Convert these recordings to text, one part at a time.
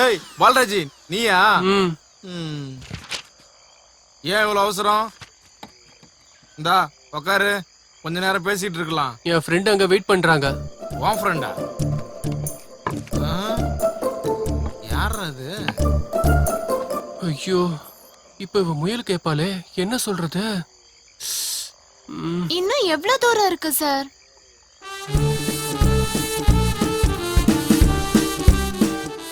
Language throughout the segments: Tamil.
ஏய் பால்ராஜி நீயா? ஏன் இவ்வளவு அவசரம்? இந்தா உக்காரு, கொஞ்ச நேரம் பேசிட்டு இருக்கலாம். என் ஃப்ரெண்ட் அங்க வெயிட் பண்றாங்க. உன் ஃப்ரெண்டா? யார் அது? ஐயோ, இப்ப இவ முயல் கேப்பாளே, என்ன சொல்றது? இன்னும் எவ்வளவு தூரம் இருக்கு சார்?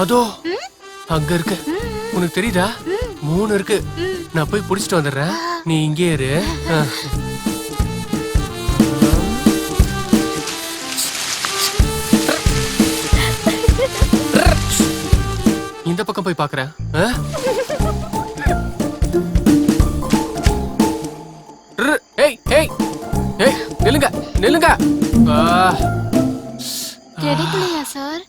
அதோ அங்க இருக்கு. உனக்கு தெரியுதா? 3 இருக்கு. நான் போய் புடிச்சிட்டு வந்துடுறேன், நீ இங்கே இரு. இந்த பக்கம் போய் பாக்குறேன். ஏய் ஏய் ஏய், நில்லுங்க நில்லுங்க. கிடைக்கலையா சார்?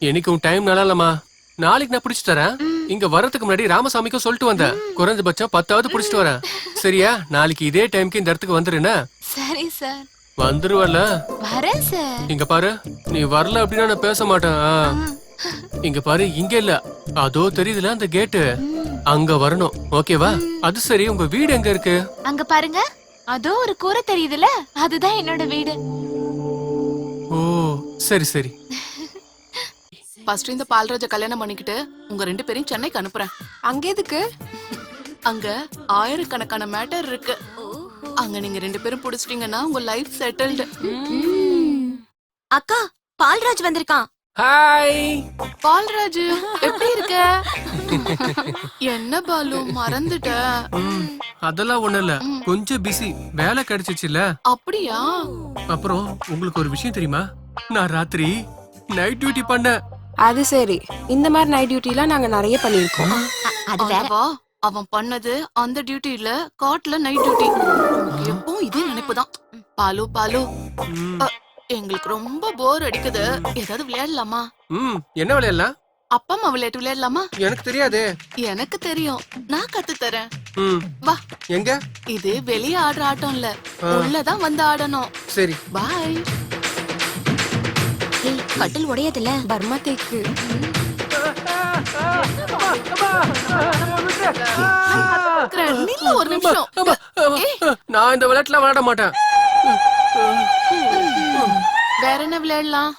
எனக்கு உன் டைம் நல்லா இல்லம்மா. நாளைக்கு நான் பிடிச்சிட்டு தரேன். இங்க வரதுக்கு முன்னாடி ராமசாமிக்கும் சொல்லிட்டு வந்தேன், குறைஞ்சபட்சம் 10ஆவது பிடிச்சிட்டு வரேன். சரியா? நாளைக்கு இதே டைம்க்கு இந்த இடத்துக்கு வந்துருன்னா? சரி சார். வந்துருவல்ல? வரேன் சார். இங்க பாரு, நீ வரல அப்படின்னா நான் பேச மாட்டேன். இங்க பாரு, இங்க இல்ல, அதோ தெரியுதுல அந்த கேட்டு, அங்க வரணும். ஓகேவா? அது சரி, உங்க வீடு எங்க இருக்கு? அங்க பாருங்க, அதோ ஒரு கூரை தெரியுதுல, அதுதான் என்னோட வீடு. ஓ சரி சரி. ஃபர்ஸ்ட் இந்த பால்ராஜ கல்யாணம் பண்ணிக்கிட்டு உங்க 2 பேரையும் சென்னைக்கு அனுப்புறேன். அங்க எதுக்கு? அங்க ஆயிரக்கணக்கான மேட்டர் இருக்கு. அங்க நீங்க 2 பேரும் புடிச்சிட்டீங்கன்னா உங்க லைஃப் செட்டில்டு. அக்கா, பால்ராஜ் வந்திருக்கான். ஹாய் பால்ராஜ், எப்படி இருக்க? என்ன பாலு, மறந்துட்ட? அதெல்லாம் ஒண்ணு இல்ல, கொஞ்சம் பிஸி, வேலை கிடைச்சிச்சுல. அப்படியா? அப்புறம் உங்களுக்கு ஒரு விஷயம் தெரியுமா? நான் ராத்திரி நைட் டியூட்டி பண்ணேன். அது சரி, இந்த மாதிரி நைட் டியூட்டிலாம் நாங்க நிறைய பண்ணிருக்கோம். அதுவா, அவன் பண்ணது அந்த டியூட்டி இல்ல, காட்ல நைட் டியூட்டி. எப்பவும் இதே நினைப்புதான். பாலு பாலு, எங்களுக்கு ரொம்ப போர் அடிக்குது, ஏதாவது விளையாடலாமா? என்ன விளையாடலாம்? அப்பா அம்மா விளையாட்டு விளையாடலாமா? எனக்கு தெரியாது. எனக்கு தெரியும், நான் கத்து தரேன். வா. எங்க? இது வெளியே ஆடுற ஆட்டம் இல்ல, உள்ளதான் வந்து ஆடணும். சரி பாய். கட்டில் உடையதுல பர்மா தேக்கு. ஒரு நிமிஷம், நான் இந்த விளையாட்டுல விளையாட மாட்டேன். வேற என்ன விளையாடலாம்?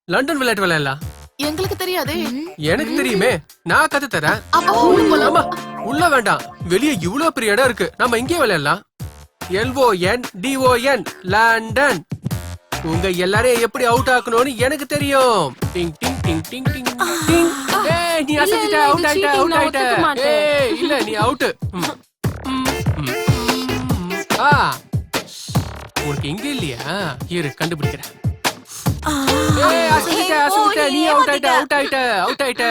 லண்டன் விளையாட்டு விளையாடலாம். எங்களுக்கு தெரியாதே. எனக்கு தெரியுமே, நான் கத்து தரேன். உள்ள வேண்டாம், வெளியே இவ்வளவு பெரிய இடம் இருக்கு, நம்ம இங்கே விளையாடலாம். LONDON, London. உங்க எல்லாரையும் எப்படி அவுட் ஆக்கணும்னு எனக்கு தெரியும். டிங் டிங் டிங் டிங் டிங் டிங். ஏய், நீ அசைச்சிட்ட, அவுட் ஆயிட்ட, அவுட் ஆயிட்ட. ஏய், இல்ல நீ அவுட். உனக்கு இங்க இல்லையா? இரு, கண்டுபிடிக்கிறேன். ஏய், அசைச்சிட்ட, அசைச்சிட்ட, நீ அவுட் ஆயிட்ட, அவுட் ஆயிட்ட, அவுட் ஆயிட்ட.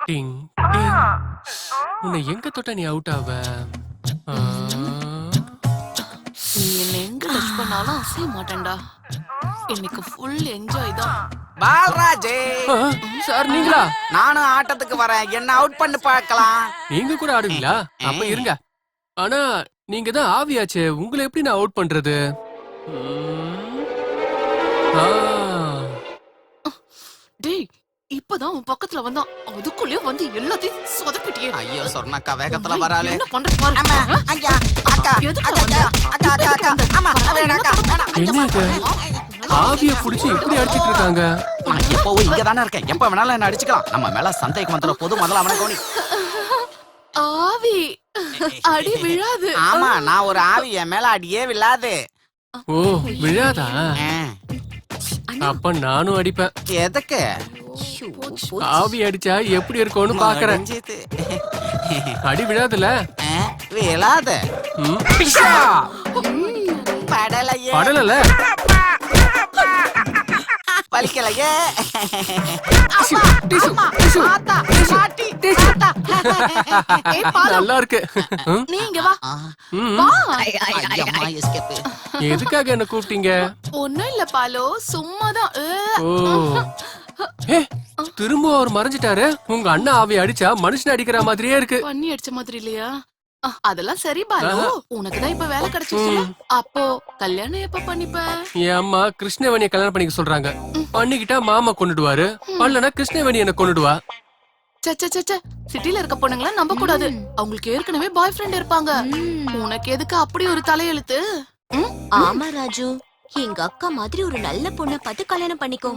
டிங் டிங். உன்னை எங்க தொட்ட நீ அவுட் ஆவ? நீ என்ன எங்க டச் பண்ணாலும் அசைய மாட்டேன்டா. இன்னைக்கு ஃபுல் என்ஜாய் தான். பால்ராஜே சார், நீங்களா? நானும் ஆட்டத்துக்கு வரேன், என்ன அவுட் பண்ணி பார்க்கலாம். நீங்க கூட ஆடுவீங்களா? அப்ப இருங்க. ஆனா நீங்க தான் ஆவியாச்சே, உங்களை எப்படி நான் அவுட் பண்றது? டேய், இப்பதான் உன் பக்கத்துல வந்தான், அதுக்குள்ளே வந்து எல்லாத்தையும் சொதப்பிட்டியே. ஐயோ சொர்ணக்கா, வேகத்துல வராளே. என்ன பண்ற பாரு. ஐயா அக்கா, எதுக்கு அக்கா, வந்த? அக்கா, அக்கா, அக்கா, ஆமா, வேணாக்கா, வேணாம். என்ன இது? ஆவிய புடிச்சு எப்படி அடிச்சிட்டு இருக்காங்க? நான் எப்பவும் இங்க தானே இருக்கேன், எப்ப வேணாலும் என்ன அடிச்சுக்கலாம். நம்ம மேல சந்தேகம் வந்துற போது முதல்ல அவனை கவனி. ஆவி அடி விழாது. ஆமா, நான் ஒரு ஆவி, என் மேல அடியே விழாது. ஓ, விழாதா? அப்ப நானும் அடிப்பேன். எதுக்கு? ஆவி அடிச்சா எப்படி இருக்கும்னு பாக்குறேன். அடி விழாதுல? விழாது. படலையே. படல பலிக்கலையே. நல்லா இருக்கு. நீங்க வா. எதுக்காக என்ன கூப்பிட்டீங்க? ஒண்ணும் இல்ல பாலோ, சும்மாதான். ஓ, திரும்ப அவர் மறைஞ்சிட்டாரு. உங்க அண்ணா ஆவி அடிச்சா மனுஷன் அடிக்கிற மாதிரியே இருக்கு. பண்ணி அடிச்ச மாதிரி இல்லையா? அதெல்லாம் சரி பாலு, உனக்குதான் இப்ப வேலை கிடைச்சிருச்சுல, அப்போ கல்யாணம் எப்ப பண்ணிப்ப? என் அம்மா கிருஷ்ணவேணிய கல்யாணம் பண்ணிக்க சொல்றாங்க. பண்ணிக்கிட்டா மாமா கொண்டுடுவாரு, பண்ணலனா கிருஷ்ணவேணி என்ன கொண்டுடுவா. சிட்டில இருக்க பொண்ணுங்கள நம்ப கூடாது. அவங்களுக்கு ஏற்கனவே பாய் ஃப்ரெண்ட் இருப்பாங்க. உனக்கு எதுக்கு அப்படி ஒரு தலையெழுத்து? ஆமா ராஜு, எங்க அக்கா மாதிரி ஒரு நல்ல பொண்ணை பார்த்து கல்யாணம் பண்ணிக்கோ.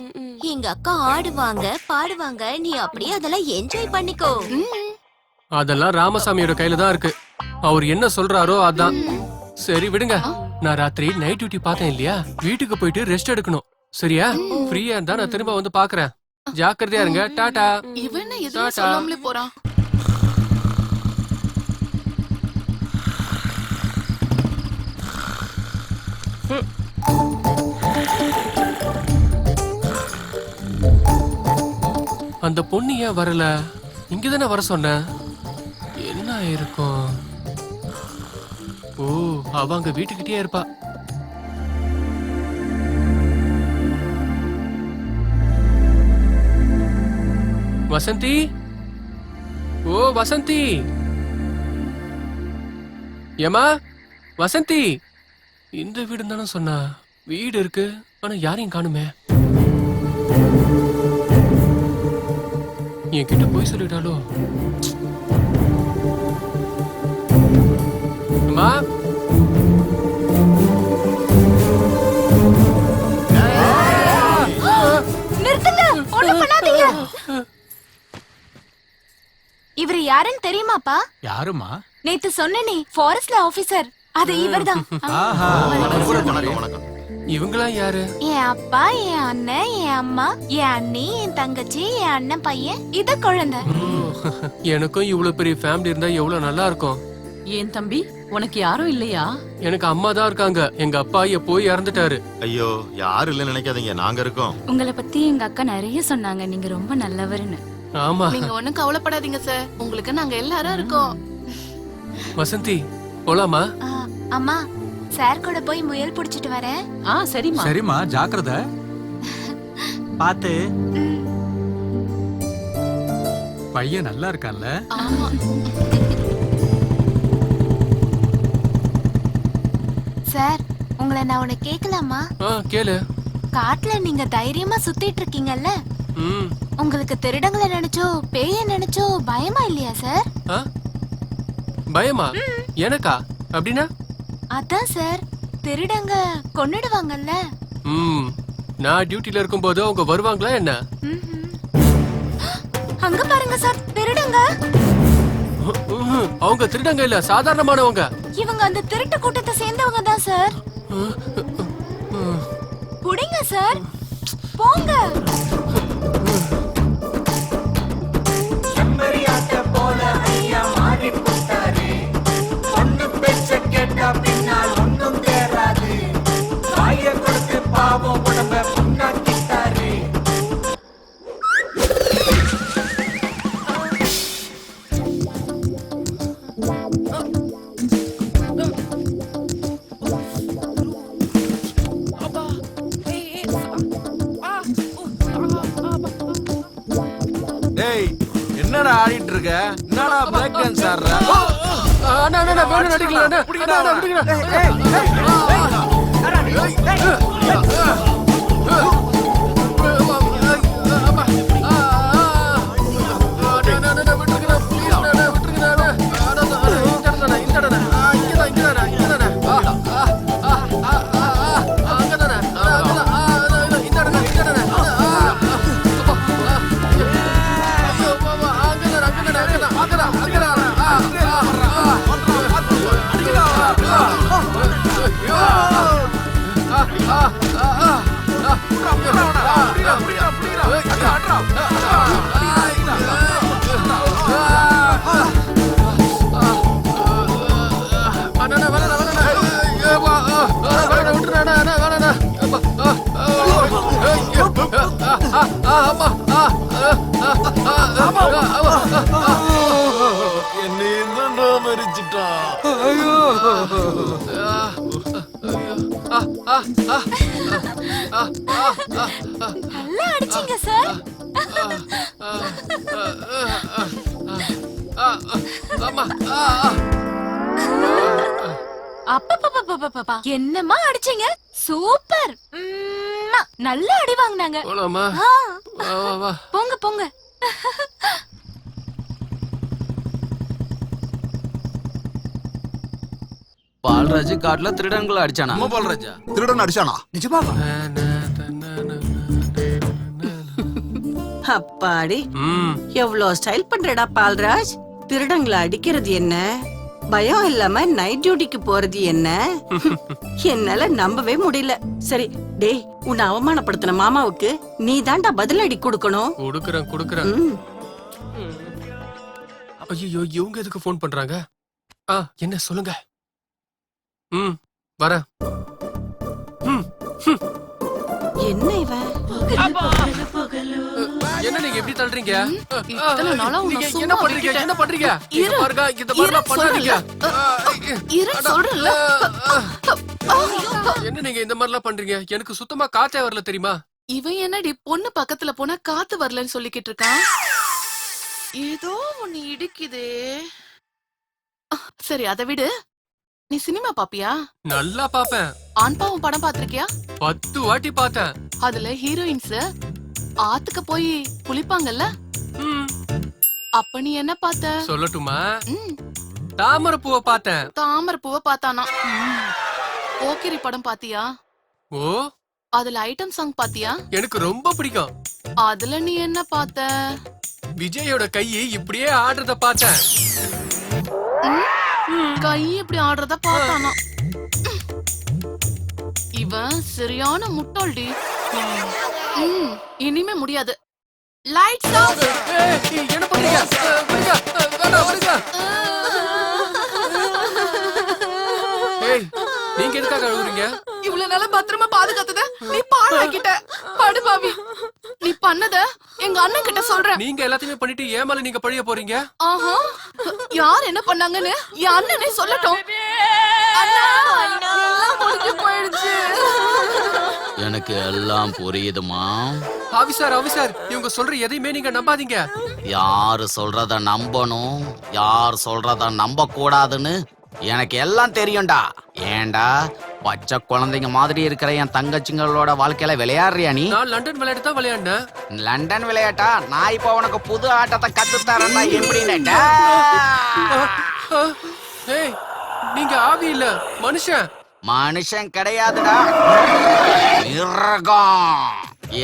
எங்க அக்கா ஆடுவாங்க பாடுவாங்க, நீ அப்படியே அதெல்லாம் என்ஜாய் பண்ணிக்கோ. அதெல்லாம் ராமசாமியோட கையில தான் இருக்கு. அவர் என்ன சொல்றாரோ அதான். சரி விடுங்க, நான் ராத்திரி நைட் டியூட்டி பார்த்தேன் இல்லையா, வீட்டுக்கு போயிட்டு ரெஸ்ட் எடுக்கணும். சரியா? ஃப்ரீயா இருந்தா நான் திரும்ப வந்து பாக்குறேன். ஜாக்கிரதையா இருங்க. டாடா. இவன் எதுவும் சொல்லாமலே போறான். அந்த பொண்ணு ஏன் வரல? இங்கதானே வர சொன்ன. என்ன இருக்கும்? ஓ, அவங்க வீட்டுக்கிட்டே இருப்பா. வசந்தி, ஓ வசந்தி, ஏமா வசந்தி, இந்த வீடு தானே சொன்னா. வீடு இருக்கு, ஆனா யாரையும் காணுமே. என்கிட்ட போய் சொல்லிட்டாலோ? அம்மா, நிறுத்துங்க, ஒண்ணும் பண்ணாதீங்க. இவர் யாருன்னு தெரியுமாப்பா? யாருமா? நேத்து சொன்னேனே, ஃபாரஸ்ட்ல ஆபீசர், அது இவர்தான். இவங்களாம் யாரு? என் அப்பா, என் அண்ணன், என் அம்மா, என் அண்ணி, என் தங்கச்சி, என் அண்ணன் பையன், இத குழந்தை. எனக்கும் இவ்வளவு பெரிய ஃபேமிலி இருந்தா எவ்வளவு நல்லா இருக்கும். ஏன் தம்பி, உனக்கு யாரும் இல்லையா? எனக்கு அம்மா தான் இருக்காங்க. எங்க அப்பா எப்போ இறந்துட்டாரு. ஐயோ, யாரும் இல்லன்னு நினைக்காதீங்க, நாங்க இருக்கோம். உங்களை பத்தி எங்க அக்கா நிறைய சொன்னாங்க, நீங்க ரொம்ப நல்லவர்னு. ஆமா. நீங்க ஒண்ணும் கவலைப்படாதீங்க சார், உங்களுக்கு நாங்க எல்லாரும் இருக்கோம். வசந்தி, போலாமா? அம்மா, சார் கூட போய் முயல் புடிச்சிட்டு வரேன். சரிம்மா. சரிம்மா, ஜாக்கிரதை. பாத்து. பையன் நல்லா இருக்கான்ல? ஆமா. சார், உங்களை நான் உன்னை கேட்கலாமா? கேளு. காட்டுல நீங்க தைரியமா சுத்திட்டு இருக்கீங்கல்ல, உங்களுக்கு திருடங்களை நினைச்சோ பேய நினைச்சோ பயமா இல்லையா சார்? பயமா? எனக்கா? அப்படின்னா? அதான் சார், திருடங்க கொன்னுடுவாங்கல்ல. நான் டியூட்டில இருக்கும்போது அவங்க வருவாங்களா என்ன? அங்க பாருங்க சார், திருடங்க. அவங்க திருடங்க இல்ல, சாதாரணமானவங்க. இவங்க அந்த திருட்டு கூட்டத்தை சேர்ந்தவங்க தான் சார். புடிங்க சார், போங்க. டேய், என்னடா ஆடிட்டு இருக்க? என்னடா பிரேக் டான்ஸ் ஆடுற? அண்ணா அண்ணா வேணும் நடிக்கல அண்ணா. அண்ணா நல்லா அடிச்சீங்க சார். ஆமா. அப்பப்பப்பப்பப்பப்பா. என்னம்மா அடிச்சீங்க? சூப்பர். நல்லா அடி வாங்குனாங்க. போலாமா? ஆ, வா வா வா. போங்க போங்க. பால்ராஜ் காட்டுல திருடன்களை அடிச்சானா? அம்மா பால்ராஜா திருடன் அடிச்சானா? நிஜமாவா? அப்பாடி ம். எவ்வளவு ஸ்டைல் பண்றடா பால்ராஜ். திருடங்களை அடிக்கிறது என்ன, பயம் இல்லாம நைட் டியூட்டிக்கு போறது என்ன, என்னால நம்பவே முடியல. சரி டேய், உன்னை அவமானப்படுத்தின மாமாவுக்கு நீ தாண்டா பதிலடி கொடுக்கணும். குடுக்குறேன். ம். ஐயோ, இவங்க எதுக்கு ஃபோன் பண்றாங்க? என்ன சொல்லுங்க. ம், வரேன். என்ன இவன்? என்ன நீங்க எப்படி தள்ளுறீங்க? இத்தனை நாளா உன்னை நீங்க சும்மா என்ன பண்றீங்க? விட்டுட்டேன். என்ன பண்றீங்க? இங்க இரு. பாருங்க, இந்த மாதிரிலாம் இரு, பண்ணாதீங்க. இருன்னு சொல்றேன்ல. என்ன நீங்க இந்த மாதிரிலாம் பண்றீங்க? எனக்கு சுத்தமா காத்தே வரல தெரியுமா? இவன் என்னடி பொண்ணு பக்கத்துல போனா காத்து வரலன்னு சொல்லிக்கிட்டு இருக்கான். ஏதோ ஒண்ணு இடிக்குதே. சரி அத விடு. நீ சினிமா பாப்பியா? நல்லா பாப்பேன். ஆண் பாவம் படம் பாத்திருக்கியா? 10 வாட்டி பார்த்தேன். அதுல ஹீரோயின்ஸ் ஆத்துக்கு போய் குளிப்பாங்கல்ல, ம், அப்ப நீ என்ன பார்த்த? சொல்லட்டுமா? ம், தாமரை பூவை பார்த்தேன். தாமரை பூவை பார்த்தானா? போக்கிரி படம் பாத்தியா? ஓ, அதுல ஐட்டம் சாங் பாத்தியா? எனக்கு ரொம்ப பிடிக்கும். அதுல நீ என்ன பார்த்த? விஜயோட கையை இப்படியே ஆடுறத பார்த்தேன். கை இப்படி ஆடுறத பார்த்தானா? இவன் சரியான முட்டாள்டி. இனிமே முடியாது. Lights off. என்ன பண்றீங்க? விடுங்க, வேண்டாம், விடுங்க. ஏய், நீங்க எதுக்காக அழுகுறீங்க? இவ்வளவு நாளா பத்திரமா பாதுகாத்தத நீ பாழாக்கிட்ட. படுபாவி, நீ பண்ணத எங்க அண்ணன் கிட்ட சொல்றேன். நீங்க எல்லாத்தையுமே பண்ணிட்டு ஏன் மேல நீங்க பழிய போறீங்க? ஆஹா, யார் என்ன பண்ணாங்கன்னு என் அண்ணனே சொல்லட்டும். அண்ணா, எல்லாம் முடிஞ்சு போயிடுச்சு. எனக்கு எல்லாம் புரியுதுமா. ஆபிசார், இவங்க சொல்ற எதையுமே நீங்க நம்பாதீங்க. யாரு சொல்றத நம்பணும், யார் சொல்றத நம்ப கூடாதுன்னு எனக்கு எல்லாம் தெரியும்டா. ஏண்டா பச்சை குழந்தைங்க மாதிரி இருக்கிற என் தங்கச்சிங்களோட வாழ்க்கையில விளையாடுறியா நீ? நான் லண்டன் விளையாட்டு தான் விளையாடினேன். லண்டன் விளையாட்டா? நான் இப்ப உனக்கு புது ஆட்டத்தை கத்து தரேன்டா. எப்படின்னு ஏய், நீங்க ஆவி இல்ல, மனுஷன். மனுஷன் கிடையாதுடா, மிருகம்.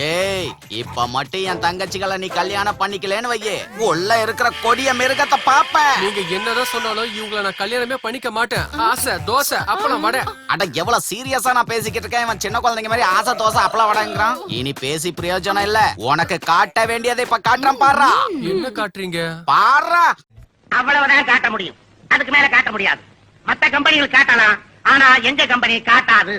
ஏய், இப்ப மட்டும் என் தங்கச்சிகளை நீ கல்யாணம் பண்ணிக்கலன்னு வையே, உள்ள இருக்கிற கொடிய மிருகத்தை பாப்ப. நீங்க என்னதான் சொன்னாலும் இவங்கள நான் கல்யாணமே பண்ணிக்க மாட்டேன். ஆசை தோசை அப்பளம் வடை. அட எவ்வளவு சீரியஸா நான் பேசிக்கிட்டு இருக்கேன். இவன் சின்ன குழந்தைங்க மாதிரி ஆசை தோசை அப்பளம் வடைங்கிறான். இனி பேசி பிரயோஜனம் இல்ல. உனக்கு காட்ட வேண்டியதை இப்ப காட்டுறேன் பாடுறா. என்ன காட்டுறீங்க? பாடுறா. அவ்வளவுதான் காட்ட முடியும், அதுக்கு மேல காட்ட முடியாது. மத்த கம்பெனிகள் காட்டலாம், ஆனா எங்க கம்பெனி காட்டாது.